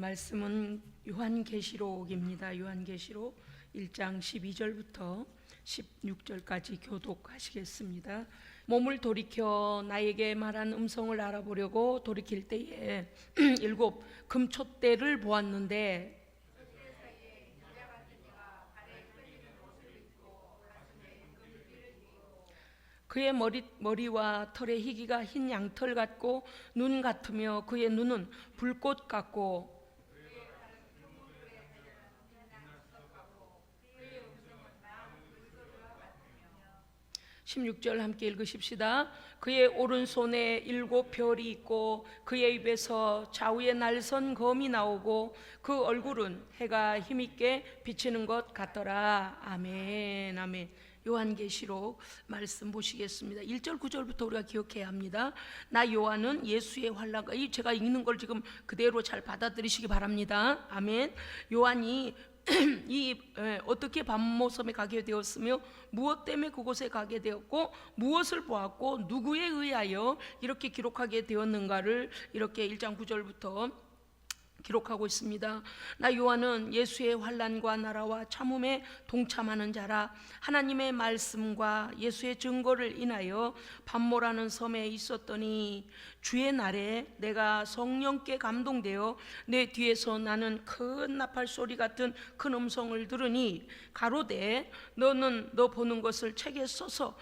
말씀은 요한계시록입니다. 요한계시록 1장 12절부터 16절까지 교독하시겠습니다. 몸을 돌이켜 나에게 말한 음성을 알아보려고 돌이킬 때에 일곱 금촛대를 보았는데 그의 머리와 털의 희기가 흰 양털 같고 눈 같으며 그의 눈은 불꽃 같고 16절 함께 읽으십시다. 그의 오른손에 7 별이 있고 그의 입에서 좌우에 날선 검이 나오고 그 얼굴은 해가 힘있게 비치는 것 같더라. 아멘. 아멘. 요한계시록 말씀 보시겠습니다. 1절 9절부터 우리가 기억해야 합니다. 나 요한은 예수의 환란과, 제가 읽는 걸 지금 그대로 잘 받아들이시기 바랍니다. 아멘. 요한이 어떻게 밤모섬에 가게 되었으며 무엇 때문에 그곳에 가게 되었고 무엇을 보았고 누구에 의하여 이렇게 기록하게 되었는가를 이렇게 1장 9절부터 기록하고 있습니다. 나 요한은 예수의 환난과 나라와 참음에 동참하는 자라. 하나님의 말씀과 예수의 증거를 인하여 밤모라는 섬에 있었더니 주의 날에 내가 성령께 감동되어 내 뒤에서 나는 큰 나팔 소리 같은 큰 음성을 들으니 가로되 너는 너 보는 것을 책에 써서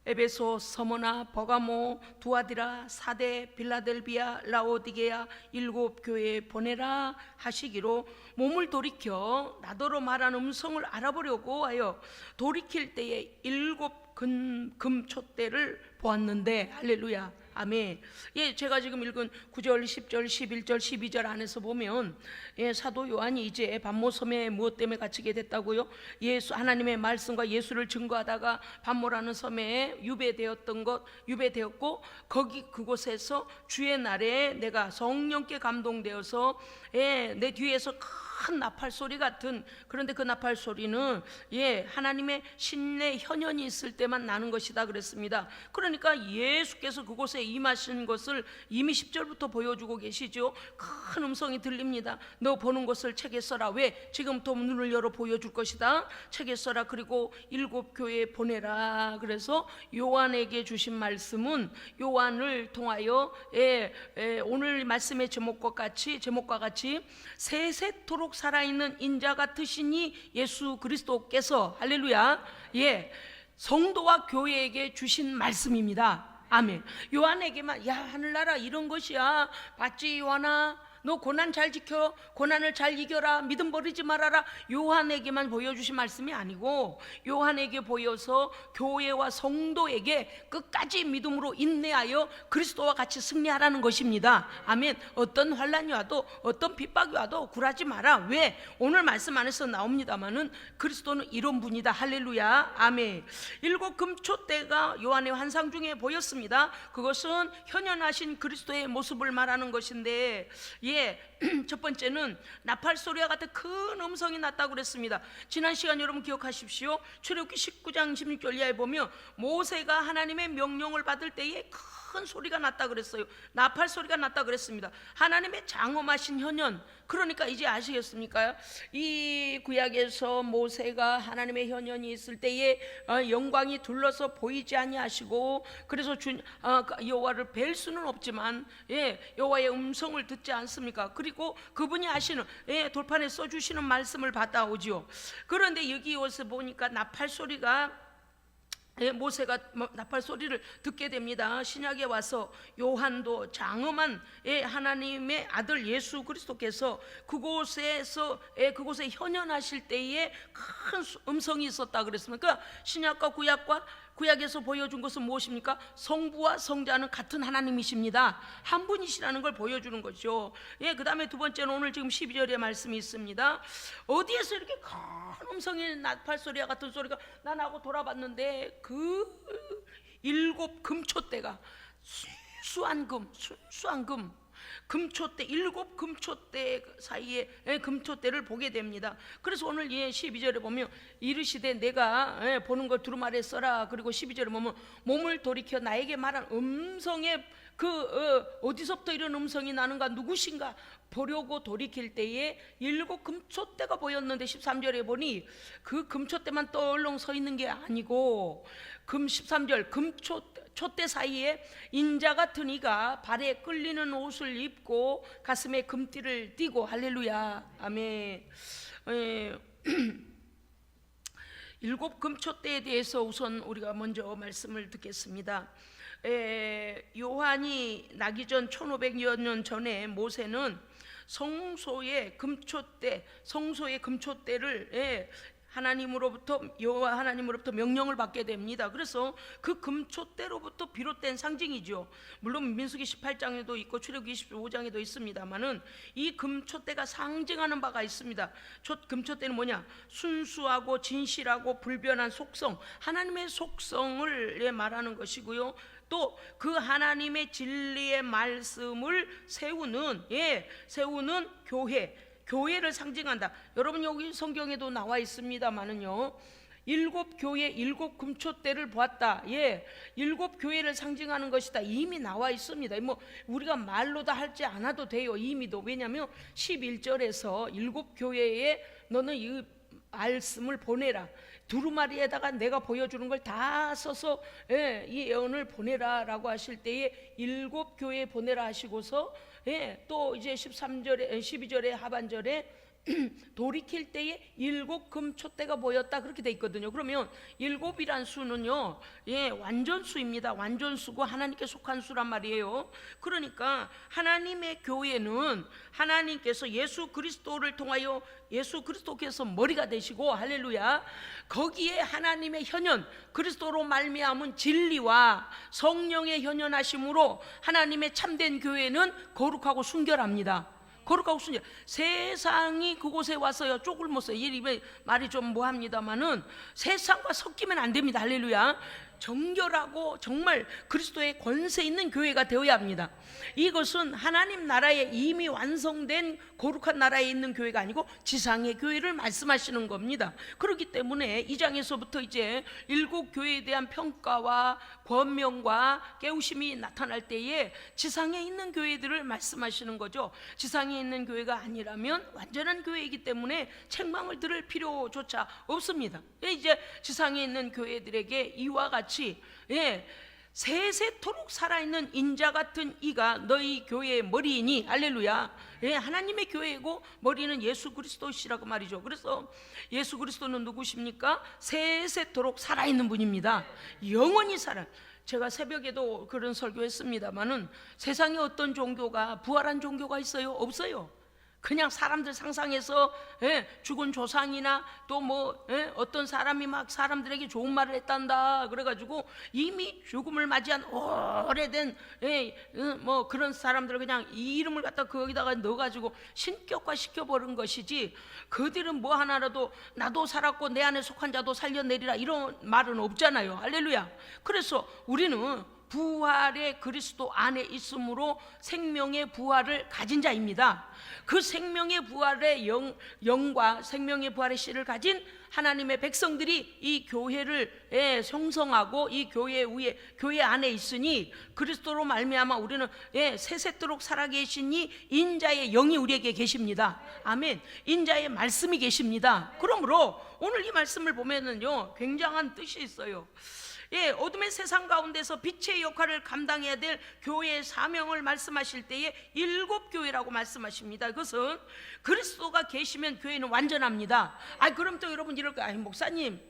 에베소, 서머나, 버가모, 두아디라, 사데, 빌라델비아, 라오디게아 7 교회에 보내라 하시기로 몸을 돌이켜 나더러 말한 음성을 알아보려고 하여 돌이킬 때에 7 금촛대를 보았는데 할렐루야. 아멘. 제가 지금 읽은 9절, 10절, 11절, 12절 안에서 보면 사도 요한이 이제 밤모섬에 무엇 때문에 갇히게 됐다고요? 하나님의 말씀과 예수를 증거하다가 밤모라는 섬에 유배되었고 그곳에서 주의 날에 내가 성령께 감동되어서 내 뒤에서 큰 나팔 소리 같은, 그런데 그 나팔 소리는 하나님의 신내 현현이 있을 때만 나는 것이다 그랬습니다. 그러니까 예수께서 그곳에 임하신 것을 이미 10절부터 보여주고 계시죠. 큰 음성이 들립니다. 너 보는 것을 책에 써라. 왜? 지금부터 눈을 열어 보여줄 것이다. 책에 써라. 그리고 7 교회에 보내라. 그래서 요한에게 주신 말씀은 요한을 통하여 오늘 말씀의 제목과 같이 세세토록 살아있는 인자 같으시니 예수 그리스도께서 할렐루야 성도와 교회에게 주신 말씀입니다. 아멘. 요한에게만 하늘나라 이런 것이야 봤지 요한아, 너 고난 잘 지켜, 고난을 잘 이겨라, 믿음 버리지 말아라, 요한에게만 보여주신 말씀이 아니고 요한에게 보여서 교회와 성도에게 끝까지 믿음으로 인내하여 그리스도와 같이 승리하라는 것입니다. 아멘. 어떤 환난이 와도 어떤 핍박이 와도 굴하지 마라. 왜? 오늘 말씀 안에서 나옵니다마는 그리스도는 이런 분이다. 할렐루야. 아멘. 7 금촛대가 요한의 환상 중에 보였습니다. 그것은 현현하신 그리스도의 모습을 말하는 것인데 첫 번째는 나팔 소리와 같은 큰 음성이 났다고 그랬습니다. 지난 시간 여러분 기억하십시오. 출애굽기 19장 16절 이하에 보면 모세가 하나님의 명령을 받을 때에 큰 소리가 났다 그랬어요. 나팔 소리가 났다 그랬습니다. 하나님의 장엄하신 현현. 그러니까 이제 아시겠습니까? 이 구약에서 모세가 하나님의 현현이 있을 때에 영광이 둘러서 보이지 아니하시고 그래서 여호와를 뵐 수는 없지만 여호와의 음성을 듣지 않습니까? 그리고 그분이 하시는 돌판에 써주시는 말씀을 받아오지요. 그런데 여기서 보니까 나팔 소리가 모세가 나팔 소리를 듣게 됩니다. 신약에 와서 요한도 장엄한 하나님의 아들 예수 그리스도께서 그곳에 현현하실 때에 큰 음성이 있었다 그랬습니다. 그러니까 신약과 구약에서 보여준 것은 무엇입니까? 성부와 성자는 같은 하나님이십니다. 한 분이시라는 걸 보여주는 거죠. 그 다음에 두 번째는 오늘 지금 12절에 말씀이 있습니다. 어디에서 이렇게 큰 음성이 나팔 소리와 같은 소리가 나나고 돌아봤는데 그 7 금촛대가 순수한 금촛대 7 금촛대 사이에 금촛대를 보게 됩니다. 그래서 오늘 12절에 보면 이르시되 내가 보는 걸 두루마리에 써라. 그리고 12절에 보면 몸을 돌이켜 나에게 말한 음성의 어디서부터 이런 음성이 나는가, 누구신가, 보려고 돌이킬 때에 7 금초대가 보였는데 13절에 보니 그 금초대만 떨렁 서 있는 게 아니고 13절 금초대 사이에 인자 같은 이가 발에 끌리는 옷을 입고 가슴에 금띠를 띠고, 할렐루야, 아멘. 7 금초대에 대해서 우선 우리가 먼저 말씀을 듣겠습니다. 요한이 나기 전 1500여 년 전에 모세는 성소의 금초대를 하나님으로부터, 여호와 하나님으로부터 명령을 받게 됩니다. 그래서 그 금초대로부터 비롯된 상징이죠. 물론 민수기 18장에도 있고 출애굽기 25장에도 있습니다만은 이 금초대가 상징하는 바가 있습니다. 금초대는 뭐냐? 순수하고 진실하고 불변한 속성, 하나님의 속성을 말하는 것이고요. 또 그 하나님의 진리의 말씀을 세우는 교회를 상징한다. 여러분, 여기 성경에도 나와 있습니다만은요, 7 교회 7 금초대를 보았다. 7 교회를 상징하는 것이다. 이미 나와 있습니다. 뭐 우리가 말로 다 할지 않아도 돼요. 이미도. 왜냐하면 11절에서 7 교회에 너는 이 말씀을 보내라. 두루마리에다가 내가 보여주는 걸 다 써서 이 예언을 보내라 라고 하실 때에 7 교회에 보내라 하시고서 또 이제 12절에 하반절에 돌이킬 때에 7 금초대가 보였다, 그렇게 돼 있거든요. 그러면 7이란 수는요, 완전수입니다. 완전수고 하나님께 속한 수란 말이에요. 그러니까 하나님의 교회는 하나님께서 예수 그리스도를 통하여 예수 그리스도께서 머리가 되시고, 할렐루야, 거기에 하나님의 현현, 그리스도로 말미암은 진리와 성령의 현현하심으로 하나님의 참된 교회는 거룩하고 순결합니다. 거룩하고 순결. 세상이 그곳에 와서요 쪽을 못 써요. 이 말이 좀 뭐합니다만은 세상과 섞이면 안 됩니다. 할렐루야. 정결하고 정말 그리스도의 권세 있는 교회가 되어야 합니다. 이것은 하나님 나라에 이미 완성된 거룩한 나라에 있는 교회가 아니고 지상의 교회를 말씀하시는 겁니다. 그렇기 때문에 2장에서부터 이제 7 교회에 대한 평가와 권명과 깨우심이 나타날 때에 지상에 있는 교회들을 말씀하시는 거죠. 지상에 있는 교회가 아니라면 완전한 교회이기 때문에 책망을 들을 필요조차 없습니다. 이제 지상에 있는 교회들에게 이와 같이 세세토록 살아있는 인자 같은 이가 너희 교회의 머리이니, 할렐루야. 하나님의 교회이고 머리는 예수 그리스도시라고 말이죠. 그래서 예수 그리스도는 누구십니까? 세세토록 살아있는 분입니다. 영원히 살아. 제가 새벽에도 그런 설교했습니다만은 세상에 어떤 종교가 부활한 종교가 있어요? 없어요. 그냥 사람들 상상해서 죽은 조상이나 또 뭐 어떤 사람이 막 사람들에게 좋은 말을 했단다 그래가지고 이미 죽음을 맞이한 오래된 뭐 그런 사람들을 그냥 이 이름을 갖다 거기다가 넣어가지고 신격화 시켜버린 것이지, 그들은 뭐 하나라도 나도 살았고 내 안에 속한 자도 살려내리라 이런 말은 없잖아요. 할렐루야. 그래서 우리는 부활의 그리스도 안에 있으므로 생명의 부활을 가진 자입니다. 그 생명의 부활의 영과 생명의 부활의 씨를 가진 하나님의 백성들이 이 교회를 형성하고 이 교회 안에 있으니 그리스도로 말미암아 우리는 세세토록 살아계신 이 인자의 영이 우리에게 계십니다. 아멘. 인자의 말씀이 계십니다. 그러므로 오늘 이 말씀을 보면은요 굉장한 뜻이 있어요. 어둠의 세상 가운데서 빛의 역할을 감당해야 될 교회의 사명을 말씀하실 때에 7 교회라고 말씀하십니다. 그것은 그리스도가 계시면 교회는 완전합니다. 그럼 또 여러분 이럴 거예요. 목사님,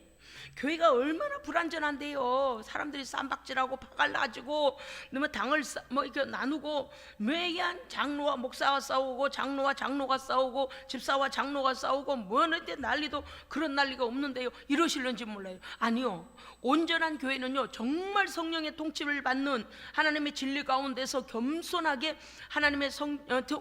교회가 얼마나 불완전한데요. 사람들이 쌈박질하고 파갈라지고 뭐 당을 뭐 이렇게 나누고 매연 장로와 목사와 싸우고 장로와 장로가 싸우고 집사와 장로가 싸우고 뭐는데 난리도 그런 난리가 없는데요. 이러실는지 몰라요. 아니요. 온전한 교회는요 정말 성령의 통치를 받는 하나님의 진리 가운데서 겸손하게 하나님의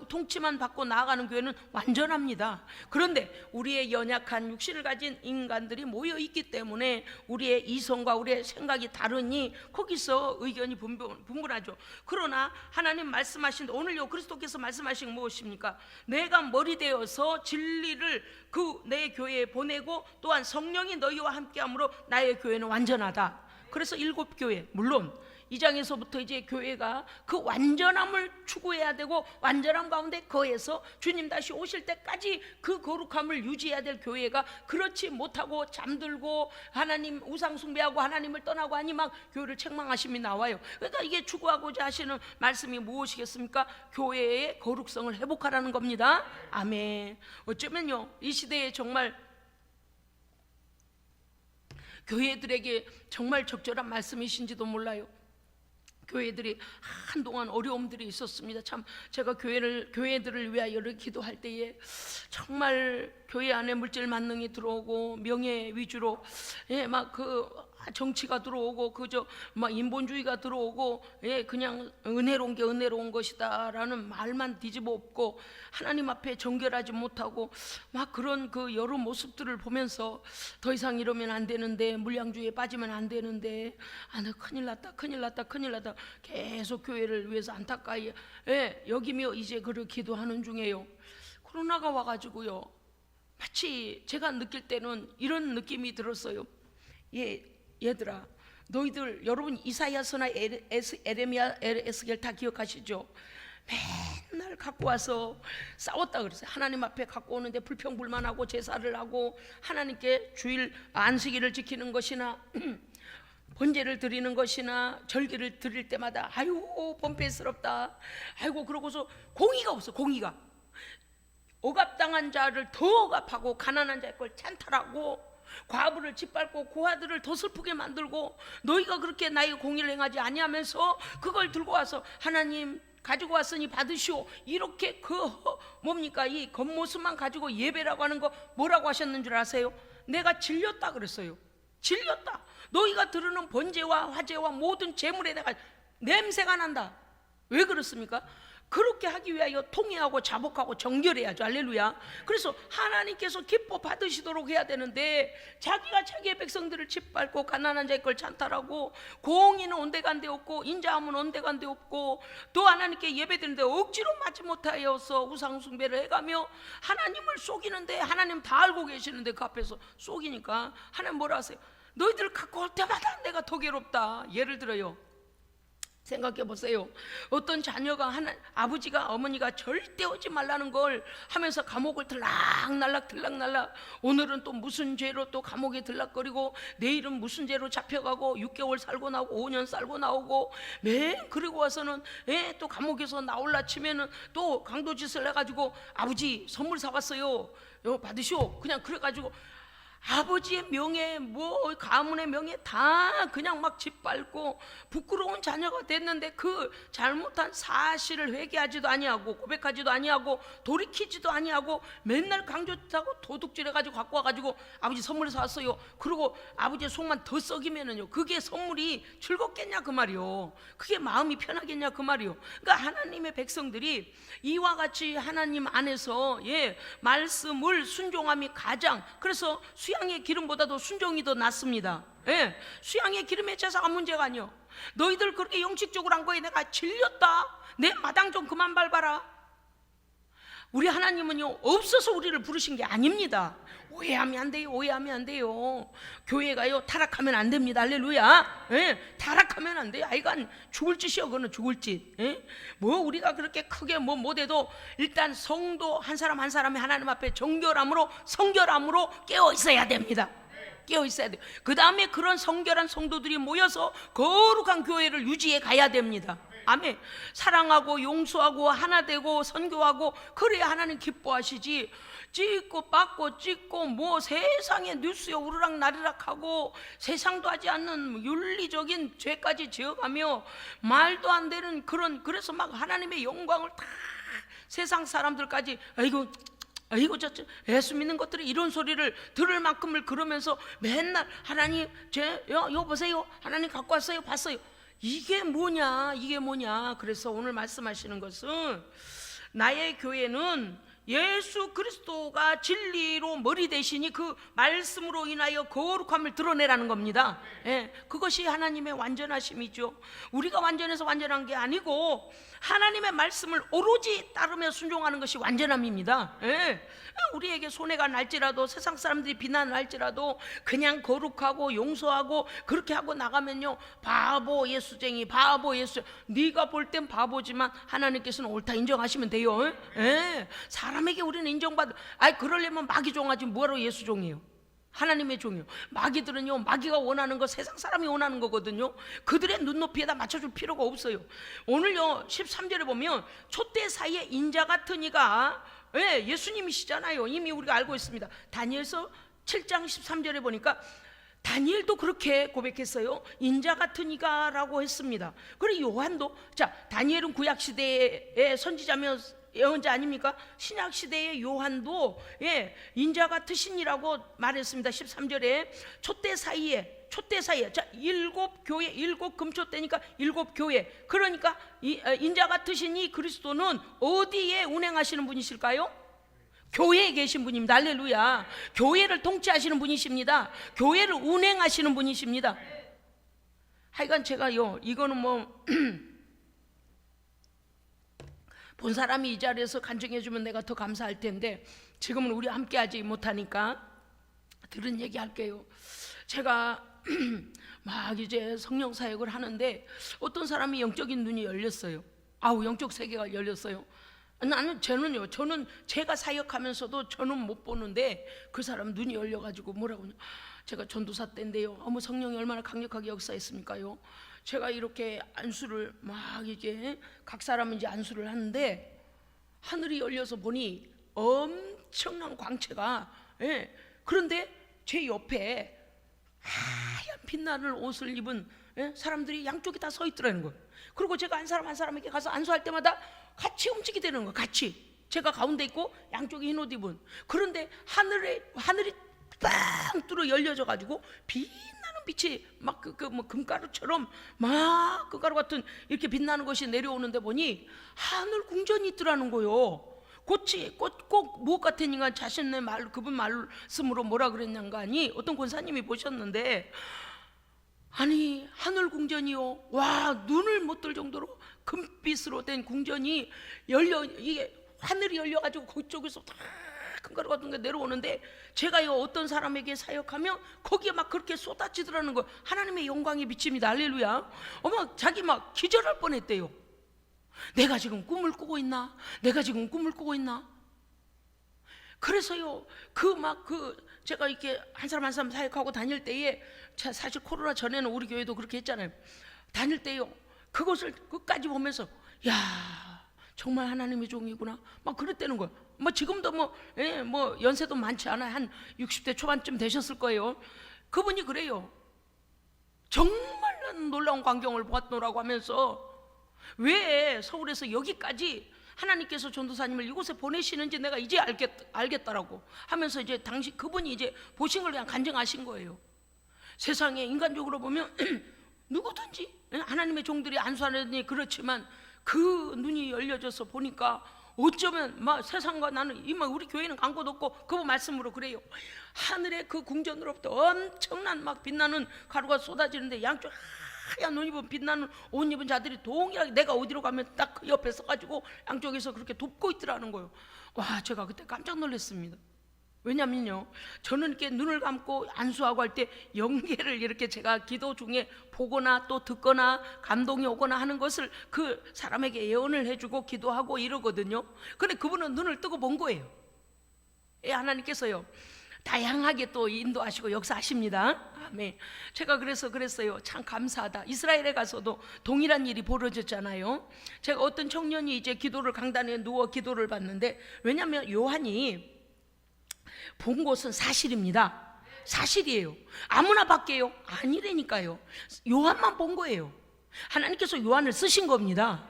통치만 받고 나아가는 교회는 완전합니다. 그런데 우리의 연약한 육신을 가진 인간들이 모여 있기 때문에 우리의 이성과 우리의 생각이 다르니 거기서 의견이 분분하죠. 그러나 하나님 말씀하신 오늘요 그리스도께서 말씀하신 무엇입니까? 내가 머리 되어서 진리를 내 교회에 보내고 또한 성령이 너희와 함께함으로 나의 교회는 완전하다. 그래서 7 교회, 물론 2장에서부터 이제 교회가 그 완전함을 추구해야 되고, 완전함 가운데 거해서 주님 다시 오실 때까지 그 거룩함을 유지해야 될 교회가 그렇지 못하고 잠들고 하나님 우상 숭배하고 하나님을 떠나고 하니 막 교회를 책망하심이 나와요. 그러니까 이게 추구하고자 하시는 말씀이 무엇이겠습니까? 교회의 거룩성을 회복하라는 겁니다. 아멘. 어쩌면요, 이 시대에 정말 교회들에게 정말 적절한 말씀이신지도 몰라요. 교회들이 한동안 어려움들이 있었습니다. 참 제가 교회들을 위하여 기도할 때에 정말 교회 안에 물질 만능이 들어오고 명예 위주로 막 그 정치가 들어오고 그저 막 인본주의가 들어오고 그냥 은혜로운 게 은혜로운 것이다라는 말만 뒤집어 엎고 하나님 앞에 정결하지 못하고 막 그런 그 여러 모습들을 보면서 더 이상 이러면 안 되는데, 물량주의에 빠지면 안 되는데, 나 큰일 났다 계속 교회를 위해서 안타까이 여기며 이제 그를 기도하는 중이에요. 코로나가 와가지고요, 마치 제가 느낄 때는 이런 느낌이 들었어요. 얘들아, 너희들 여러분 이사야서나 에레미야, 에스겔 다 기억하시죠? 맨날 갖고 와서 싸웠다 그랬어요. 하나님 앞에 갖고 오는데 불평불만하고 제사를 하고 하나님께 주일 안식일을 지키는 것이나 번제를 드리는 것이나 절기를 드릴 때마다 아유 범패스럽다, 아이고 그러고서 공의가 없어. 공의가 억압당한 자를 더 억압하고 가난한 자의 걸 찬탈하고 과부를 짓밟고 고아들을 더 슬프게 만들고, 너희가 그렇게 나의 공의를 행하지 아니하면서 그걸 들고 와서 하나님 가지고 왔으니 받으시오, 이렇게 뭡니까 이 겉모습만 가지고 예배라고 하는 거 뭐라고 하셨는 줄 아세요? 내가 질렸다 그랬어요. 질렸다. 너희가 드리는 번제와 화제와 모든 제물에 내가 냄새가 난다. 왜 그렇습니까? 그렇게 하기 위하여 통회하고 자복하고 정결해야죠. 할렐루야. 그래서 하나님께서 기뻐 받으시도록 해야 되는데, 자기가 자기의 백성들을 짓밟고 가난한 자의 걸 찬탈하고 공의는 온데간데 없고 인자함은 온데간데 없고 또 하나님께 예배드리는데 억지로 맞지 못하여서 우상 숭배를 해가며 하나님을 속이는데, 하나님 다 알고 계시는데 그 앞에서 속이니까 하나님 뭐라 하세요? 너희들 갖고 올 때마다 내가 더 괴롭다. 예를 들어요, 생각해 보세요. 어떤 자녀가 아버지가 어머니가 절대 오지 말라는 걸 하면서 감옥을 들락날락 오늘은 또 무슨 죄로 또 감옥에 들락거리고 내일은 무슨 죄로 잡혀가고 6개월 살고 나오고 5년 살고 나오고 그리고 와서는 또 감옥에서 나올라 치면은 또 강도짓을 해가지고 아버지 선물 사왔어요, 받으시오. 그냥 그래가지고 아버지의 명예 가문의 명예 다 그냥 막 짓밟고 부끄러운 자녀가 됐는데 그 잘못한 사실을 회개하지도 아니하고 고백하지도 아니하고 돌이키지도 아니하고 맨날 강조하고 도둑질해가지고 갖고 와가지고 아버지 선물을 사왔어요. 그리고 아버지의 속만 더 썩이면은요, 그게 선물이 즐겁겠냐 그 말이요, 그게 마음이 편하겠냐 그 말이요. 그러니까 하나님의 백성들이 이와 같이 하나님 안에서 말씀을 순종함이 가장, 그래서 수양의 기름보다도 순종이 더 낫습니다. 수양의 기름의 제사가 문제가 아니요. 너희들 그렇게 영식적으로 한 거에 내가 질렸다, 내 마당 좀 그만 밟아라. 우리 하나님은요 없어서 우리를 부르신 게 아닙니다. 오해하면 안 돼요. 오해하면 안 돼요. 교회가요 타락하면 안 됩니다. 할렐루야. 타락하면 안 돼요. 아이간 죽을 짓이요. 그거는 죽을 짓. 뭐 우리가 그렇게 크게 못해도 일단 성도 한 사람 한 사람이 하나님 앞에 정결함으로 성결함으로 깨어 있어야 됩니다. 깨어 있어야 돼요. 그 다음에 그런 성결한 성도들이 모여서 거룩한 교회를 유지해 가야 됩니다. 아멘. 사랑하고 용서하고 하나 되고 선교하고 그래야 하나님 기뻐하시지. 찍고 받고 찍고 뭐 세상의 뉴스에 우르락나르락하고 세상도 하지 않는 윤리적인 죄까지 지어가며 말도 안 되는 그래서 막 하나님의 영광을 다 세상 사람들까지 아이고 저 예수 믿는 것들이 이런 소리를 들을 만큼을 그러면서 맨날 하나님 요 보세요, 하나님 갖고 왔어요, 봤어요. 이게 뭐냐. 그래서 오늘 말씀하시는 것은 나의 교회는 예수 그리스도가 진리로 머리 대시니 그 말씀으로 인하여 거룩함을 드러내라는 겁니다. 예, 그것이 하나님의 완전하심이죠. 우리가 완전해서 완전한 게 아니고 하나님의 말씀을 오로지 따르며 순종하는 것이 완전함입니다. 예, 우리에게 손해가 날지라도, 세상 사람들이 비난을 할지라도 그냥 거룩하고 용서하고 그렇게 하고 나가면요, 바보 예수쟁이, 바보 예수. 네가 볼 땐 바보지만 하나님께서는 옳다 인정하시면 돼요. 예, 사람에게 우리는 인정받아. 그러려면 마귀 종하지 뭐하러 예수 종이에요? 하나님의 종이요. 마귀들은요, 마귀가 원하는 거 세상 사람이 원하는 거거든요. 그들의 눈높이에다 맞춰줄 필요가 없어요. 오늘요 13절에 보면 촛대 사이에 인자 같은 이가, 예수님이시잖아요. 이미 우리가 알고 있습니다. 다니엘서 7장 13절에 보니까 다니엘도 그렇게 고백했어요. 인자 같은 이가 라고 했습니다. 그리고 요한도, 자, 다니엘은 구약시대의 선지자며 예언자 아닙니까? 신약시대의 요한도 인자 같으신 이라고 말했습니다. 13절에 촛대 사이에, 자, 7교회, 7금초대니까 7교회. 그러니까 인자 같으신 이 그리스도는 어디에 운행하시는 분이실까요? 교회에 계신 분입니다. 할렐루야. 교회를 통치하시는 분이십니다. 교회를 운행하시는 분이십니다. 하여간 제가요, 이거는 뭐 본 사람이 이 자리에서 간증해주면 내가 더 감사할 텐데 지금은 우리 함께 하지 못하니까 들은 얘기 할게요. 제가 막 이제 성령 사역을 하는데 어떤 사람이 영적인 눈이 열렸어요. 영적 세계가 열렸어요. 저는 제가 사역하면서도 저는 못 보는데 그 사람 눈이 열려가지고 뭐라고 하냐, 제가 전도사 때인데요, 성령이 얼마나 강력하게 역사했습니까요? 제가 이렇게 안수를 막 이게 각 사람은 이제 안수를 하는데 하늘이 열려서 보니 엄청난 광채가, 그런데 제 옆에 하얀 빛나는 옷을 입은 사람들이 양쪽에 다 서 있더라는 거예요. 그리고 제가 한 사람 한 사람에게 가서 안수할 때마다 같이 움직이게 되는 거예요. 같이 제가 가운데 있고 양쪽에 흰 옷 입은. 그런데 하늘이 땅 뚫어 열려져 가지고 빛나는 빛이 막 뭐 금가루처럼 막 금가루 같은 이렇게 빛나는 것이 내려오는데 보니 하늘 궁전이 있더라는 거요. 꼭 무엇 같으니까 자신의 말, 그분 말씀으로 뭐라 그랬냐가 아니, 어떤 권사님이 보셨는데, 아니 하늘 궁전이요, 와, 눈을 못 뜰 정도로 금빛으로 된 궁전이 열려, 이게 하늘이 열려가지고 그쪽에서 다 금가루 같은 게 내려오는데, 제가요 어떤 사람에게 사역하면 거기에 막 그렇게 쏟아지더라는 거예요. 하나님의 영광이 비칩니다. 할렐루야. 자기 막 기절할 뻔했대요. 내가 지금 꿈을 꾸고 있나? 내가 지금 꿈을 꾸고 있나? 그래서요 제가 이렇게 한 사람 한 사람 사역하고 다닐 때에, 사실 코로나 전에는 우리 교회도 그렇게 했잖아요. 다닐 때요 그것을 끝까지 보면서, 야, 정말 하나님의 종이구나 막 그랬다는 거예요. 뭐 지금도 뭐 연세도 많지 않아요. 한 60대 초반쯤 되셨을 거예요. 그분이 그래요. 정말 놀라운 광경을 보았노라고 하면서, 왜 서울에서 여기까지 하나님께서 전도사님을 이곳에 보내시는지 내가 이제 알겠다라고 하면서, 이제 당시 그분이 이제 보신 걸 그냥 간증하신 거예요. 세상에 인간적으로 보면 누구든지 하나님의 종들이 안수하느니 그렇지만 그 눈이 열려져서 보니까 어쩌면 막 세상과 나는 우리 교회는 간 곳 없고 그분 말씀으로 그래요. 하늘의 그 궁전으로부터 엄청난 막 빛나는 가루가 쏟아지는데 양쪽 하얀 옷 입은 빛나는 옷 입은 자들이 동일하게 내가 어디로 가면 딱 그 옆에 서가지고 양쪽에서 그렇게 돕고 있더라는 거예요. 와, 제가 그때 깜짝 놀랐습니다. 왜냐면요, 저는 이렇게 눈을 감고 안수하고 할 때 영계를 이렇게 제가 기도 중에 보거나 또 듣거나 감동이 오거나 하는 것을 그 사람에게 예언을 해주고 기도하고 이러거든요. 근데 그분은 눈을 뜨고 본 거예요. 하나님께서요 다양하게 또 인도하시고 역사하십니다. 아멘. 제가 그래서 그랬어요. 참 감사하다. 이스라엘에 가서도 동일한 일이 벌어졌잖아요. 제가 어떤 청년이 이제 기도를, 강단에 누워 기도를 받는데, 왜냐하면 요한이 본 것은 사실입니다. 사실이에요. 아무나 받게요? 아니라니까요. 요한만 본 거예요. 하나님께서 요한을 쓰신 겁니다.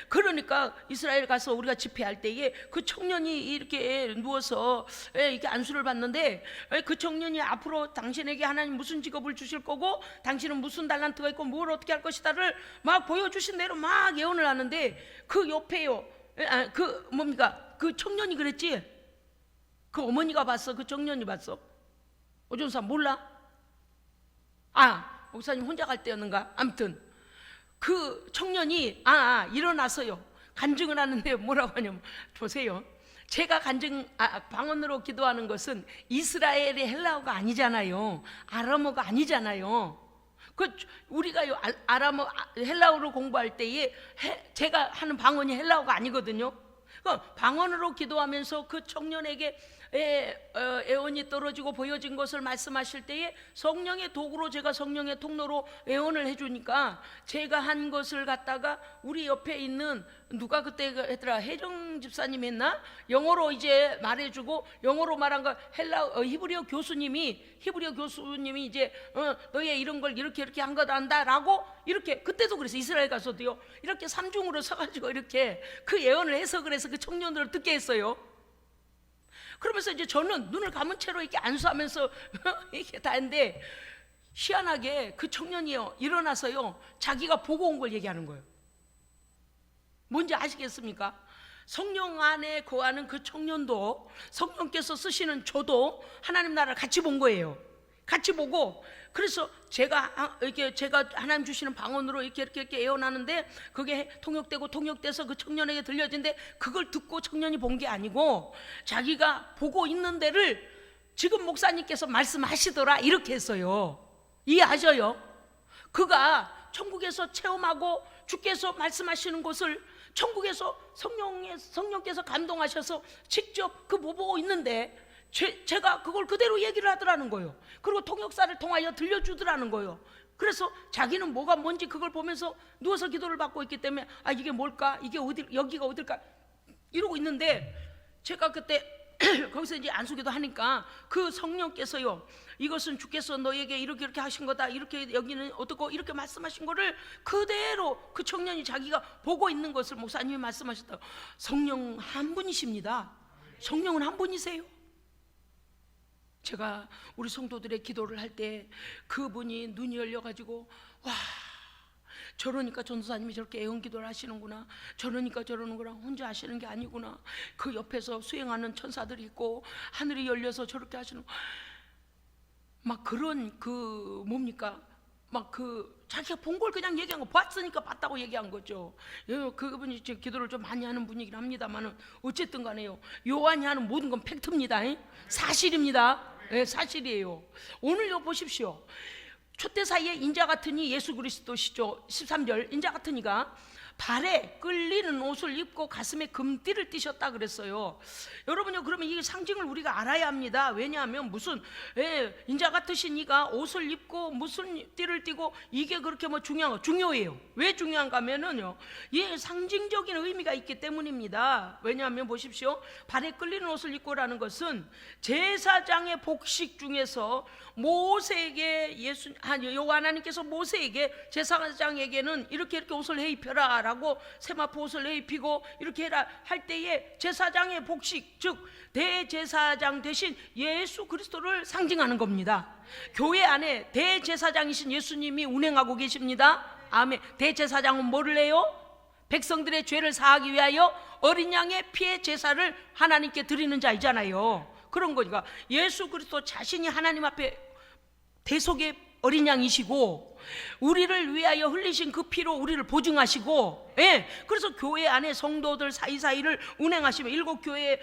그러니까 이스라엘 가서 우리가 집회할 때에 그 청년이 이렇게 누워서 이렇게 안수를 받는데, 그 청년이 앞으로 당신에게 하나님 무슨 직업을 주실 거고 당신은 무슨 달란트가 있고 뭘 어떻게 할 것이다를 막 보여주신 대로 막 예언을 하는데, 그 옆에요 그 청년이 그랬지? 그 어머니가 봤어? 그 청년이 봤어? 오전사 몰라? 목사님 혼자 갈 때였는가? 아무튼 그 청년이 일어나서요 간증을 하는데 뭐라고 하냐면, 보세요, 제가 방언으로 기도하는 것은 이스라엘의 헬라어가 아니잖아요. 아람어가 아니잖아요. 우리가요 헬라어로 공부할 때에 제가 하는 방언이 헬라어가 아니거든요. 방언으로 기도하면서 그 청년에게 애원이 떨어지고 보여진 것을 말씀하실 때에 성령의 도구로, 제가 성령의 통로로 애원을 해주니까 제가 한 것을 갖다가 우리 옆에 있는 누가 그때 했더라, 혜정 집사님 했나? 영어로 이제 말해주고, 영어로 말한 거 히브리어 교수님이 이제 너의 이런 걸 이렇게 한 거다 한다라고, 이렇게 그때도 그래서 이스라엘 가서도요 이렇게 삼중으로 서가지고 이렇게 그 예언을 해석을 해서 그 청년들을 듣게 했어요. 그러면서 이제 저는 눈을 감은 채로 이렇게 안수하면서 이렇게 다 했는데, 희한하게 그 청년이요 일어나서요 자기가 보고 온 걸 얘기하는 거예요. 뭔지 아시겠습니까? 성령 안에 거하는 그 청년도, 성령께서 쓰시는 저도 하나님 나라를 같이 본 거예요. 같이 보고, 그래서 제가 하나님 주시는 방언으로 이렇게 애원하는데 그게 통역돼서 그 청년에게 들려진데, 그걸 듣고 청년이 본 게 아니고 자기가 보고 있는 데를 지금 목사님께서 말씀하시더라 이렇게 했어요. 이해하셔요? 그가 천국에서 체험하고 주께서 말씀하시는 것을 천국에서 성령께서 감동하셔서 직접 그 보고 있는데 제가 그걸 그대로 얘기를 하더라는 거예요. 그리고 통역사를 통하여 들려주더라는 거예요. 그래서 자기는 뭐가 뭔지 그걸 보면서 누워서 기도를 받고 있기 때문에 이게 뭘까? 이게 여기가 어딜까? 이러고 있는데, 제가 그때 거기서 이제 안수기도 하니까 그 성령께서요 이것은 주께서 너에게 이렇게 하신 거다, 이렇게 여기는 어떻고 이렇게 말씀하신 거를 그대로 그 청년이 자기가 보고 있는 것을 목사님이 말씀하셨다. 성령 한 분이십니다. 성령은 한 분이세요. 제가 우리 성도들의 기도를 할 때 그분이 눈이 열려가지고, 와, 저러니까 전도사님이 저렇게 애원 기도를 하시는구나, 저러니까 저러는구나, 혼자 하시는 게 아니구나, 그 옆에서 수행하는 천사들이 있고 하늘이 열려서 저렇게 하시는, 막 그런 자기가 본 걸 그냥 얘기한 거, 봤으니까 봤다고 얘기한 거죠. 그분이 기도를 좀 많이 하는 분이긴 합니다만은 어쨌든 간에요 요한이 하는 모든 건 팩트입니다. 사실입니다. 사실이에요. 오늘요 보십시오. 촛대 사이에 인자 같은 이 예수 그리스도시죠. 13절, 인자 같은 이가 발에 끌리는 옷을 입고 가슴에 금띠를 띠셨다 그랬어요. 여러분요, 그러면 이 상징을 우리가 알아야 합니다. 왜냐하면 무슨 인자 같으신 이가 옷을 입고 무슨 띠를 띠고 이게 그렇게 중요해요. 왜 중요한가 하면은요, 이 상징적인 의미가 있기 때문입니다. 왜냐하면 보십시오, 발에 끌리는 옷을 입고라는 것은 제사장의 복식 중에서 모세에게 여호와 하나님께서 모세에게 제사장에게는 이렇게 옷을 해 입혀라 라고 세마포 옷을 해 입히고 이렇게 해라 할 때에 제사장의 복식, 즉 대제사장 대신 예수 그리스도를 상징하는 겁니다. 교회 안에 대제사장이신 예수님이 운행하고 계십니다. 아멘. 대제사장은 뭐를 해요? 백성들의 죄를 사하기 위하여 어린 양의 피의 제사를 하나님께 드리는 자이잖아요. 그런 거니까 예수 그리스도 자신이 하나님 앞에 대속의 어린 양이시고 우리를 위하여 흘리신 그 피로 우리를 보증하시고, 그래서 교회 안에 성도들 사이사이를 운행하시며 일곱 교회에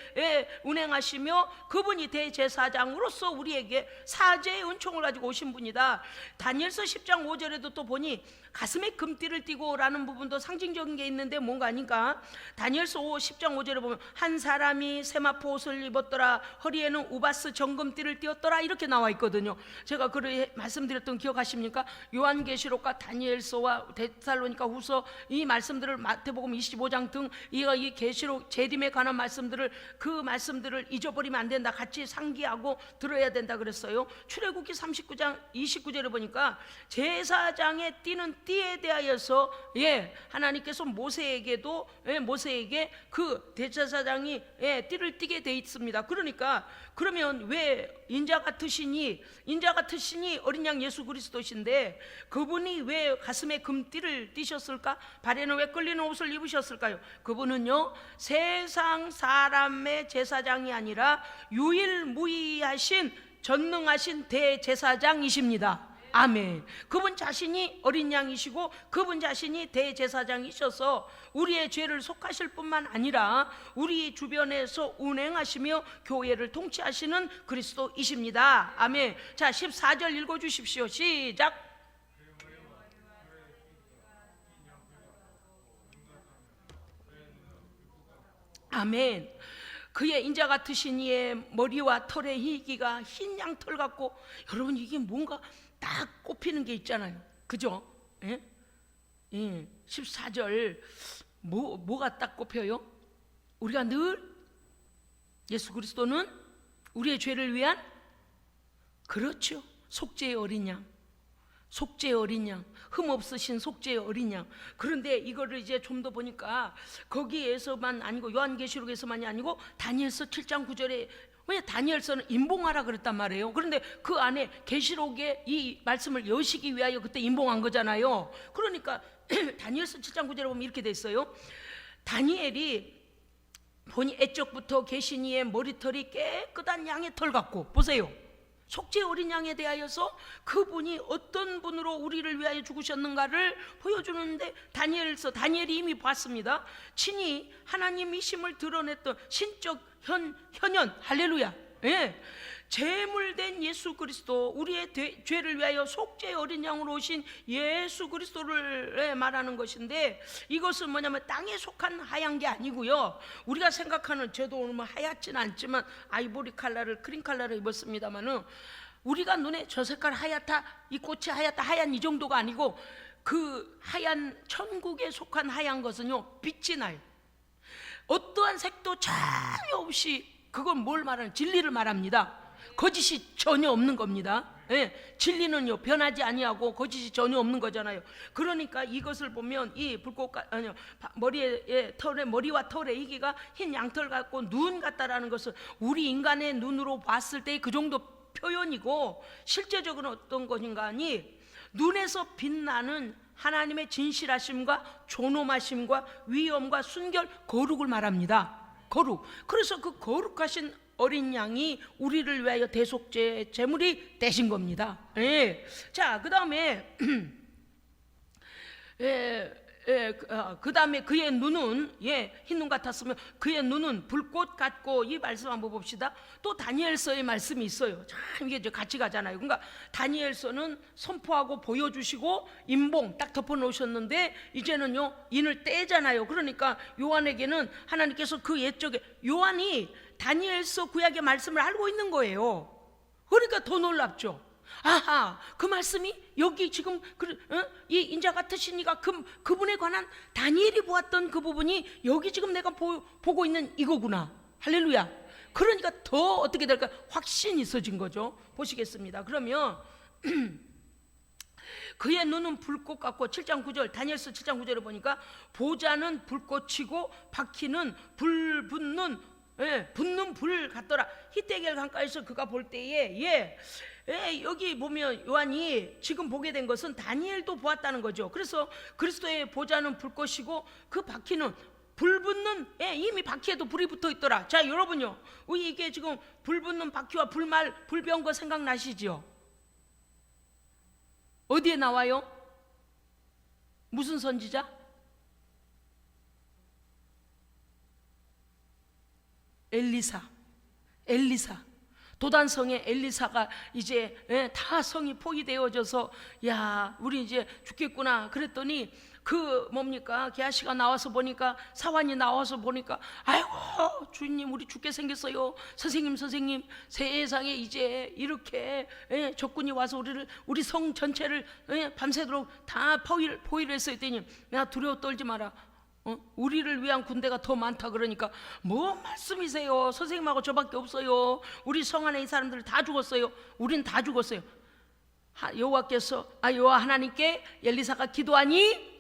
운행하시며 그분이 대제사장으로서 우리에게 사죄의 은총을 가지고 오신 분이다. 다니엘서 10장 5절에도 또 보니 가슴에 금띠를 띠고 라는 부분도 상징적인 게 있는데 뭔가 아닌가? 다니엘서 10장 5절에 보면 한 사람이 세마포 옷을 입었더라, 허리에는 우바스 정금띠를 띠었더라 이렇게 나와 있거든요. 제가 그를 말씀드렸던 기억하십니까? 요한계시록과 다니엘서와 데살로니가 후서 이 말씀들을 마태복음 25장 등 이 계시록 재림에 관한 말씀들을 그 말씀들을 잊어버리면 안 된다, 같이 상기하고 들어야 된다 그랬어요. 출애굽기 39장 29절에 보니까 제사장의 띠는 띠에 대하여서 하나님께서 모세에게 그 대제사장이 띠를 띠게 돼 있습니다. 그러면 왜 인자 같으시니 어린 양 예수 그리스도신데 그분이 왜 가슴에 금띠를 띠셨을까? 발에는 왜 끌리는 옷을 입으셨을까요? 그분은요, 세상 사람의 제사장이 아니라 유일무이하신 전능하신 대제사장이십니다. 아멘. 그분 자신이 어린 양이시고 그분 자신이 대제사장이셔서 우리의 죄를 속하실 뿐만 아니라 우리 주변에서 운행하시며 교회를 통치하시는 그리스도이십니다. 아멘. 자, 14절 읽어주십시오. 시작. 아멘. 그의 인자 같으신 이의 머리와 털의 희기가 흰 양털 같고, 여러분 이게 뭔가 딱 꼽히는 게 있잖아요. 그죠? 예? 14절 뭐가 딱 꼽혀요? 우리가 늘 예수 그리스도는 우리의 죄를 위한, 그렇죠, 속죄의 어린 양, 속죄의 어린 양, 흠 없으신 속죄의 어린 양. 그런데 이거를 이제 좀 더 보니까 거기에서만 아니고 요한계시록에서만이 아니고 다니엘서 7장 9절에, 왜 다니엘서는 임봉하라 그랬단 말이에요. 그런데 그 안에 계시록에 이 말씀을 여시기 위하여 그때 임봉한 거잖아요. 그러니까 다니엘서 7장 9절에 보면 이렇게 돼 있어요. 다니엘이 보니 애적부터 계신 이의 머리털이 깨끗한 양의 털 같고, 보세요, 속죄 어린 양에 대하여서 그분이 어떤 분으로 우리를 위하여 죽으셨는가를 보여주는데, 다니엘이 이미 봤습니다. 친히 하나님이심을 드러냈던 신적 현현, 할렐루야, 예, 제물된 예수 그리스도, 우리의 죄를 위하여 속죄 어린 양으로 오신 예수 그리스도를 말하는 것인데, 이것은 뭐냐면 땅에 속한 하얀 게 아니고요, 우리가 생각하는, 저도 오늘 뭐 하얗지는 않지만 아이보리 컬러를, 크림 컬러를 입었습니다만은, 우리가 눈에 저 색깔 하얗다, 이 꽃이 하얗다, 하얀 이 정도가 아니고, 그 하얀 천국에 속한 하얀 것은요, 빛이 나요. 어떠한 색도 전혀 없이, 그건 뭘 말하는, 진리를 말합니다. 거짓이 전혀 없는 겁니다. 예, 진리는요 변하지 아니하고 거짓이 전혀 없는 거잖아요. 그러니까 이것을 보면 이 머리와 털의 이기가 흰 양털 같고 눈 같다라는 것은 우리 인간의 눈으로 봤을 때 그 정도 표현이고, 실제적으로 어떤 것인가 하니, 눈에서 빛나는 하나님의 진실하심과 존엄하심과 위엄과 순결, 거룩을 말합니다. 거룩. 그래서 그 거룩하신 어린 양이 우리를 위하여 대속죄 제물이 되신 겁니다. 예. 자, 그 다음에 그 다음에 그의 눈은 흰눈 같았으며 그의 눈은 불꽃 같고, 이 말씀 한번 봅시다. 또 다니엘서의 말씀이 있어요. 참 이게 이제 같이 가잖아요. 그러니까 다니엘서는 선포하고 보여주시고 임봉 딱 덮어놓으셨는데, 이제는요 인을 떼잖아요. 그러니까 요한에게는 하나님께서 그 옛적에, 요한이 다니엘서 구약의 말씀을 알고 있는 거예요. 그러니까 더 놀랍죠. 아하, 그 말씀이 여기 지금 이 인자 같으신 이가 그분에 관한 다니엘이 보았던 그 부분이 여기 지금 내가 보고 있는 이거구나. 할렐루야. 그러니까 더 어떻게 될까, 확신이 있어진 거죠. 보시겠습니다. 그러면 그의 눈은 불꽃 같고, 7장 9절, 다니엘서 7장 9절에 보니까 보좌는 불꽃이고 바퀴는 불 붙는, 붙는 불 같더라. 히데겔 강가에서 그가 볼 때에 여기 보면 요한이 지금 보게 된 것은 다니엘도 보았다는 거죠. 그래서 그리스도의 보좌는 불꽃이고 그 바퀴는 불 붙는, 이미 바퀴에도 불이 붙어 있더라. 자, 여러분요, 이게 지금 불 붙는 바퀴와 불변 거 생각나시죠? 어디에 나와요? 무슨 선지자? 엘리사. 도단성의 엘리사가 이제 다 성이 포위되어져서, 야, 우리 이제 죽겠구나 그랬더니, 그 뭡니까, 게하시가 나와서 보니까, 사환이 나와서 보니까, 아이고 주님 우리 죽게 생겼어요. 선생님 세상에 이제 이렇게 적군이 와서 우리 성 전체를 밤새도록 다 포위를 했어요. 했더니, 야, 두려워 떨지 마라. 우리를 위한 군대가 더 많다. 그러니까, 뭐 말씀이세요? 선생님하고 저밖에 없어요. 우리 성 안에 이 사람들 다 죽었어요. 우린 다 죽었어요. 여호와 하나님께 엘리사가 기도하니,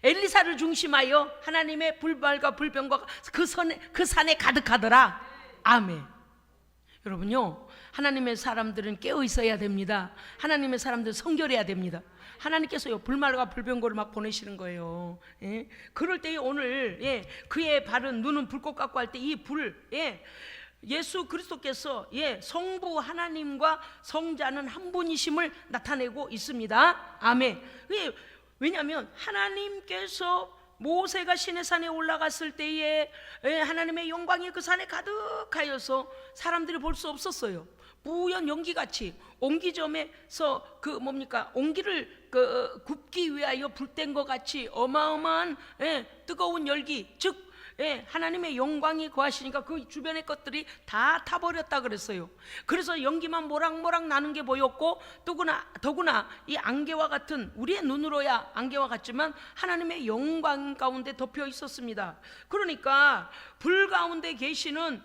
엘리사를 중심하여 하나님의 불발과 불병과 그 산에 가득하더라. 아멘. 여러분요, 하나님의 사람들은 깨어 있어야 됩니다. 하나님의 사람들은 성결해야 됩니다. 하나님께서요, 불말과 불병거를 막 보내시는 거예요. 예? 그럴 때에 오늘, 예, 그의 발은 눈은 불꽃 같고 할 때 이 불, 예, 예수 그리스도께서, 예, 성부 하나님과 성자는 한 분이심을 나타내고 있습니다. 아멘. 왜냐하면 하나님께서 모세가 시내산에 올라갔을 때에 하나님의 영광이 그 산에 가득하여서 사람들이 볼 수 없었어요. 뿌연 연기같이 옹기점에서 그 뭡니까, 옹기를 굽기 위하여 불 뗀 것 같이 어마어마한, 뜨거운 열기, 즉 하나님의 영광이 거하시니까 그 주변의 것들이 다 타버렸다 그랬어요. 그래서 연기만 모락모락 나는 게 보였고, 더구나 이 안개와 같은, 우리의 눈으로야 안개와 같지만 하나님의 영광 가운데 덮여 있었습니다. 그러니까 불 가운데 계시는,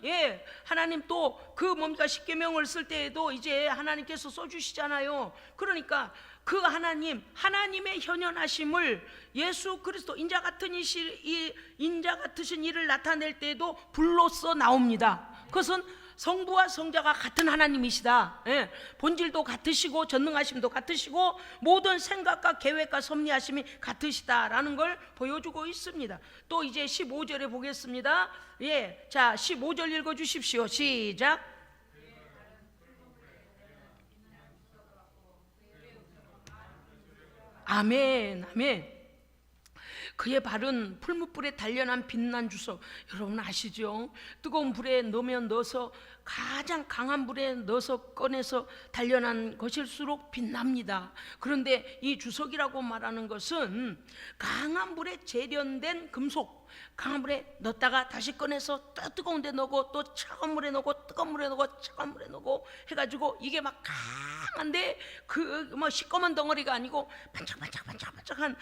하나님, 또 그 뭡니까, 십계명을 쓸 때에도 이제 하나님께서 써주시잖아요. 그러니까 그 하나님의 현현하심을 예수 그리스도 인자 같으신 이를 나타낼 때에도 불로써 나옵니다. 그것은 성부와 성자가 같은 하나님이시다. 본질도 같으시고 전능하심도 같으시고 모든 생각과 계획과 섭리하심이 같으시다라는 걸 보여주고 있습니다. 또 이제 15절에 보겠습니다. 자, 15절 읽어주십시오. 시작. 아멘, 아멘. 그의 발은 풀무불에 단련한 빛난 주석. 여러분 아시죠? 뜨거운 불에 넣어서 가장 강한 불에 넣어서 꺼내서 단련한 것일수록 빛납니다. 그런데 이 주석이라고 말하는 것은 강한 불에 재련된 금속, 강한 물에 넣었다가 다시 꺼내서 또 뜨거운 데 넣고 또 차가운 물에 넣고 뜨거운 물에 넣고 차가운 물에 넣고 해가지고 이게 막 강한데 그 뭐 시꺼먼 덩어리가 아니고 반짝반짝한,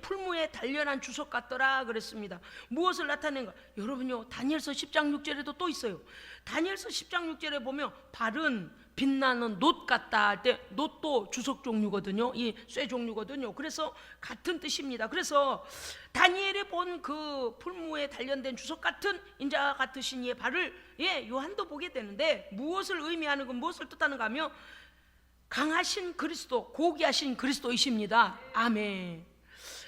풀무에 단련한 주석 같더라 그랬습니다. 무엇을 나타낸가? 여러분요, 다니엘서 10장 6절에도 또 있어요. 다니엘서 10장 6절에 보면 발은 빛나는 놋 같다 할 때, 놋도 주석 종류거든요. 이 쇠 종류거든요. 그래서 같은 뜻입니다. 그래서 다니엘이 본 그 풀무에 단련된 주석 같은 인자 같으신 이의 발을, 요한도 보게 되는데 무엇을 의미하는 건, 무엇을 뜻하는가 하면 강하신 그리스도, 고귀하신 그리스도이십니다. 아멘.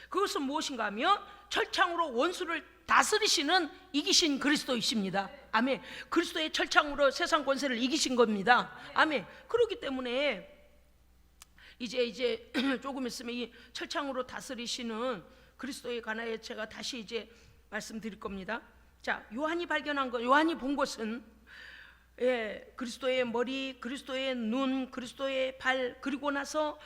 그것은 무엇인가 하면 철창으로 원수를 다스리시는 이기신 그리스도이십니다. 아멘. 그리스도의 철창으로 세상 권세를 이기신 겁니다. 아멘. 그렇기 때문에 이제 조금 있으면 이 철창으로 다스리시는 그리스도에 관하여 제가 다시 이제 말씀드릴 겁니다. 자, 요한이 본 것은, 그리스도의 머리, 그리스도의 눈, 그리스도의 발, 그리고 나서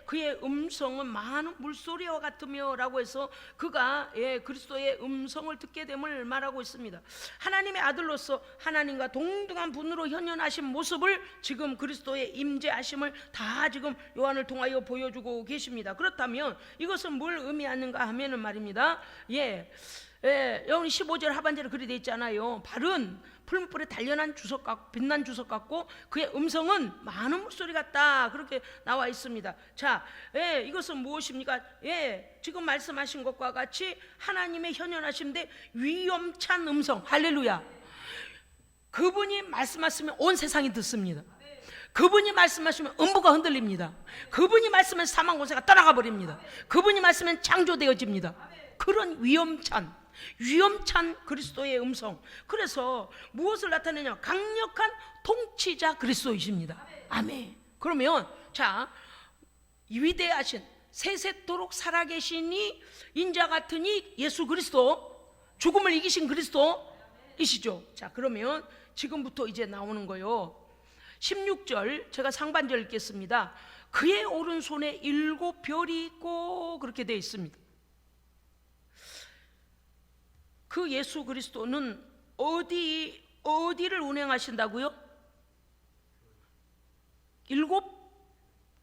그의 음성은 많은 물소리와 같으며 라고 해서 그가 그리스도의 음성을 듣게 됨을 말하고 있습니다. 하나님의 아들로서 하나님과 동등한 분으로 현현하신 모습을 지금 그리스도의 임재하심을 다 지금 요한을 통하여 보여주고 계십니다. 그렇다면 이것은 뭘 의미하는가 하면은 말입니다. 여기 15절 하반절에 그리 돼 있잖아요. 발은 풀무불에 단련한 주석 같고 빛난 주석 같고 그의 음성은 많은 물소리 같다, 그렇게 나와 있습니다. 자, 이것은 무엇입니까? 지금 말씀하신 것과 같이 하나님의 현현하심인데 위엄찬 음성. 할렐루야. 그분이 말씀하시면 온 세상이 듣습니다. 그분이 말씀하시면 음부가 흔들립니다. 그분이 말씀하면 사망 권세가 떠나가 버립니다. 그분이 말씀하면 창조되어집니다. 그런 위엄찬 그리스도의 음성. 그래서 무엇을 나타내냐? 강력한 통치자 그리스도이십니다. 아멘. 그러면 자, 위대하신 세세토록 살아계시니 인자 같으니 예수 그리스도, 죽음을 이기신 그리스도이시죠. 자, 그러면 지금부터 이제 나오는 거요. 16절 제가 상반절 읽겠습니다. 그의 오른손에 7별이 있고, 그렇게 되어 있습니다. 그 예수 그리스도는 어디를 운행하신다고요? 7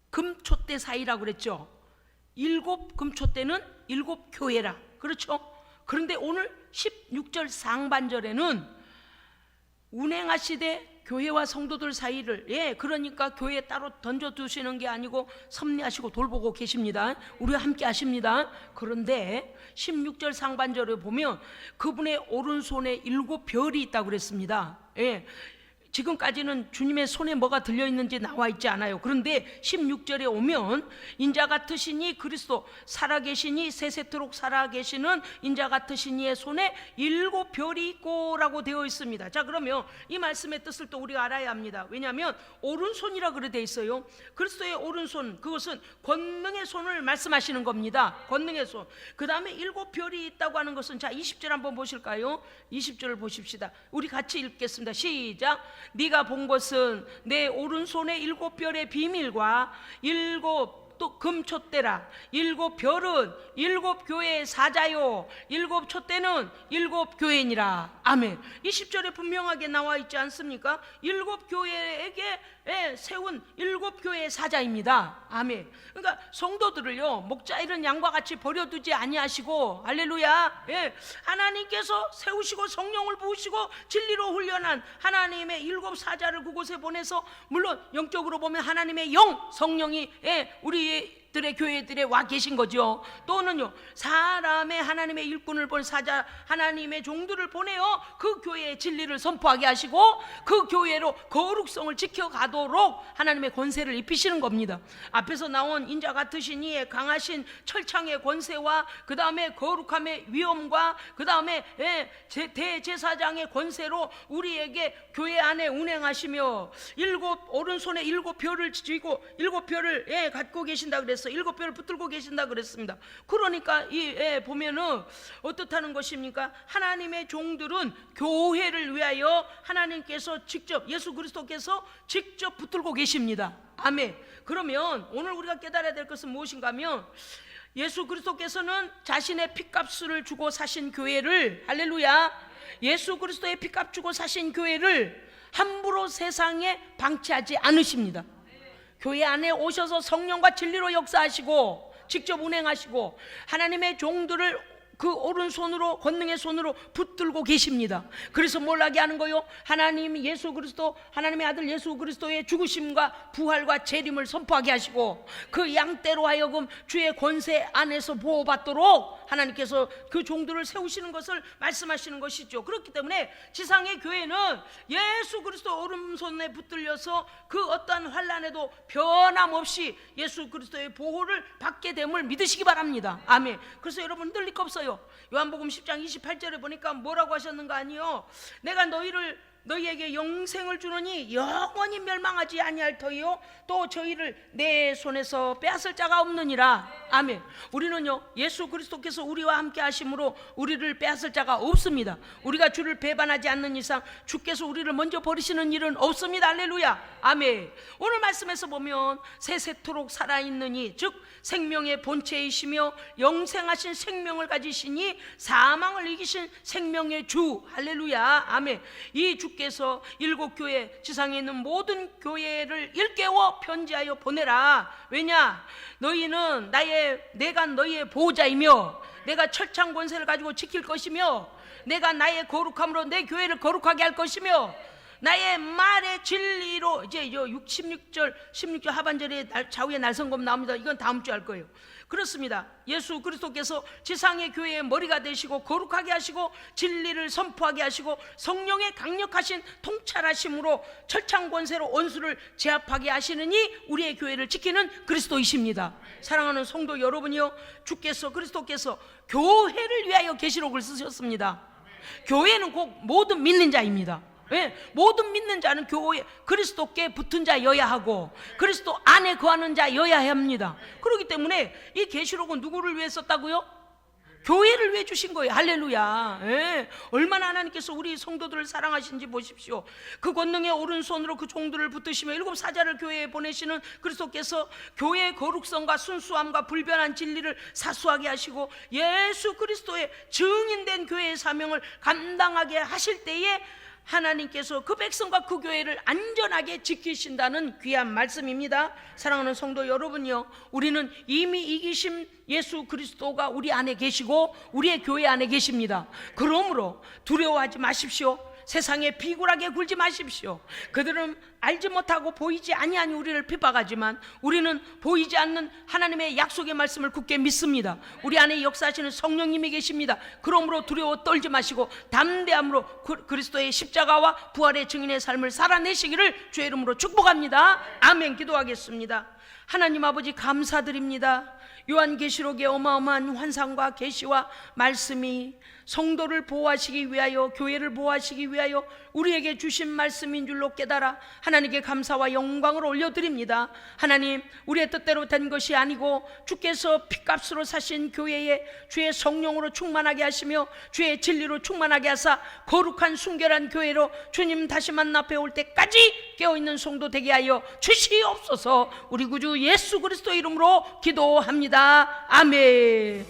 금초대 사이라고 그랬죠. 7 금초대는 7 교회라, 그렇죠? 그런데 오늘 16절 상반절에는 운행하시되 교회와 성도들 사이를, 그러니까 교회에 따로 던져두시는 게 아니고 섭리하시고 돌보고 계십니다. 우리와 함께 하십니다. 그런데 16절 상반절에 보면 그분의 오른손에 7별이 있다고 그랬습니다. 지금까지는 주님의 손에 뭐가 들려있는지 나와 있지 않아요. 그런데 16절에 오면 인자 같으시니 그리스도, 살아계시니 세세토록 살아계시는 인자 같으시니의 손에 7별이 있고 라고 되어 있습니다. 자, 그러면 이 말씀의 뜻을 또 우리가 알아야 합니다. 왜냐하면 오른손이라 그래 되어 있어요. 그리스도의 오른손, 그것은 권능의 손을 말씀하시는 겁니다. 권능의 손. 그 다음에 7별이 있다고 하는 것은, 자 20절 한번 보실까요? 20절을 보십시다. 우리 같이 읽겠습니다. 시작. 네가 본 것은 내 오른손의 7별의 비밀과 7 또 금촛대라. 7별은 7교회의 사자요, 7촛대는 7교회니라. 아멘. 20절에 분명하게 나와 있지 않습니까? 7교회에게 세운 7교회의 사자입니다. 아멘. 그러니까 성도들을요, 목자 이런 양과 같이 버려두지 아니하시고, 할렐루야, 하나님께서 세우시고 성령을 부으시고 진리로 훈련한 하나님의 7 사자를 그곳에 보내서, 물론 영적으로 보면 하나님의 영, 성령이 우리들의 교회들에 와 계신 거죠. 또는요, 사람의 하나님의 일꾼을 본 사자, 하나님의 종들을 보내어 그 교회의 진리를 선포하게 하시고 그 교회로 거룩성을 지켜가도록 하나님의 권세를 입히시는 겁니다. 앞에서 나온 인자 같으시니의 강하신 철창의 권세와 그 다음에 거룩함의 위엄과 그 다음에 대제사장의 권세로 우리에게 교회 안에 운행하시며, 오른손에 7별을 쥐고 7별을 갖고 계신다 그랬어요. 7별을 붙들고 계신다 그랬습니다. 그러니까 보면은 어떻다는 것입니까? 하나님의 종들은 교회를 위하여 하나님께서 직접, 예수 그리스도께서 직접 붙들고 계십니다. 아멘. 그러면 오늘 우리가 깨달아야 될 것은 무엇인가 하면, 예수 그리스도께서는 자신의 핏값을 주고 사신 교회를, 할렐루야, 예수 그리스도의 핏값 주고 사신 교회를 함부로 세상에 방치하지 않으십니다. 교회 안에 오셔서 성령과 진리로 역사하시고 직접 운행하시고 하나님의 종들을 그 오른손으로, 권능의 손으로 붙들고 계십니다. 그래서 뭘 하게 하는 거요? 하나님 예수 그리스도, 하나님의 아들 예수 그리스도의 죽으심과 부활과 재림을 선포하게 하시고 그 양떼로 하여금 주의 권세 안에서 보호받도록 하나님께서 그 종들을 세우시는 것을 말씀하시는 것이죠. 그렇기 때문에 지상의 교회는 예수 그리스도 오른손에 붙들려서 그 어떠한 환난에도 변함없이 예수 그리스도의 보호를 받게 됨을 믿으시기 바랍니다. 아멘. 그래서 여러분 흔들릴 거 없어요. 요한복음 10장 28절에 보니까 뭐라고 하셨는가 아니요? 내가 너희에게 영생을 주노니 영원히 멸망하지 아니할 터이요 또 저희를 내 손에서 빼앗을 자가 없느니라. 아멘. 우리는요, 예수 그리스도께서 우리와 함께 하심으로 우리를 빼앗을 자가 없습니다. 우리가 주를 배반하지 않는 이상 주께서 우리를 먼저 버리시는 일은 없습니다. 할렐루야. 아멘. 오늘 말씀에서 보면 세세토록 살아있느니, 즉 생명의 본체이시며 영생하신 생명을 가지시니 사망을 이기신 생명의 주, 할렐루야. 아멘. 이 주께서 7교회, 지상에 있는 모든 교회를 일깨워 편지하여 보내라. 왜냐? 너희는 내가 너희의 보호자이며 내가 철창 권세를 가지고 지킬 것이며 내가 나의 거룩함으로 내 교회를 거룩하게 할 것이며 나의 말의 진리로, 이제 16절 하반절에 좌우에 날성검 나옵니다. 이건 다음 주에 할 거예요. 그렇습니다. 예수 그리스도께서 지상의 교회의 머리가 되시고 거룩하게 하시고 진리를 선포하게 하시고 성령의 강력하신 통찰하심으로 철창 권세로 원수를 제압하게 하시느니 우리의 교회를 지키는 그리스도이십니다. 사랑하는 성도 여러분이요, 주께서, 그리스도께서 교회를 위하여 계시록을 쓰셨습니다. 교회는 꼭 모든 믿는 자입니다. 모든 믿는 자는 교회, 그리스도께 붙은 자여야 하고 그리스도 안에 거하는 자여야 합니다. 그렇기 때문에 이 계시록은 누구를 위해 썼다고요? 교회를 위해 주신 거예요. 할렐루야. 얼마나 하나님께서 우리 성도들을 사랑하신지 보십시오. 그 권능의 오른손으로 그 종들을 붙드시며 7 사자를 교회에 보내시는 그리스도께서 교회의 거룩성과 순수함과 불변한 진리를 사수하게 하시고 예수 그리스도의 증인된 교회의 사명을 감당하게 하실 때에 하나님께서 그 백성과 그 교회를 안전하게 지키신다는 귀한 말씀입니다. 사랑하는 성도 여러분이요, 우리는 이미 이기신 예수 그리스도가 우리 안에 계시고 우리의 교회 안에 계십니다. 그러므로 두려워하지 마십시오. 세상에 비굴하게 굴지 마십시오. 그들은 알지 못하고 보이지 아니하니 우리를 핍박하지만 우리는 보이지 않는 하나님의 약속의 말씀을 굳게 믿습니다. 우리 안에 역사하시는 성령님이 계십니다. 그러므로 두려워 떨지 마시고 담대함으로 그리스도의 십자가와 부활의 증인의 삶을 살아내시기를 주의 이름으로 축복합니다. 아멘. 기도하겠습니다. 하나님 아버지 감사드립니다. 요한계시록의 어마어마한 환상과 계시와 말씀이 성도를 보호하시기 위하여, 교회를 보호하시기 위하여 우리에게 주신 말씀인 줄로 깨달아 하나님께 감사와 영광을 올려드립니다. 하나님, 우리의 뜻대로 된 것이 아니고 주께서 피값으로 사신 교회에 주의 성령으로 충만하게 하시며 주의 진리로 충만하게 하사 거룩한 순결한 교회로 주님 다시 만나 뵈올 때까지 깨어있는 성도 되게 하여 주시옵소서. 우리 구주 예수 그리스도 이름으로 기도합니다. 아멘.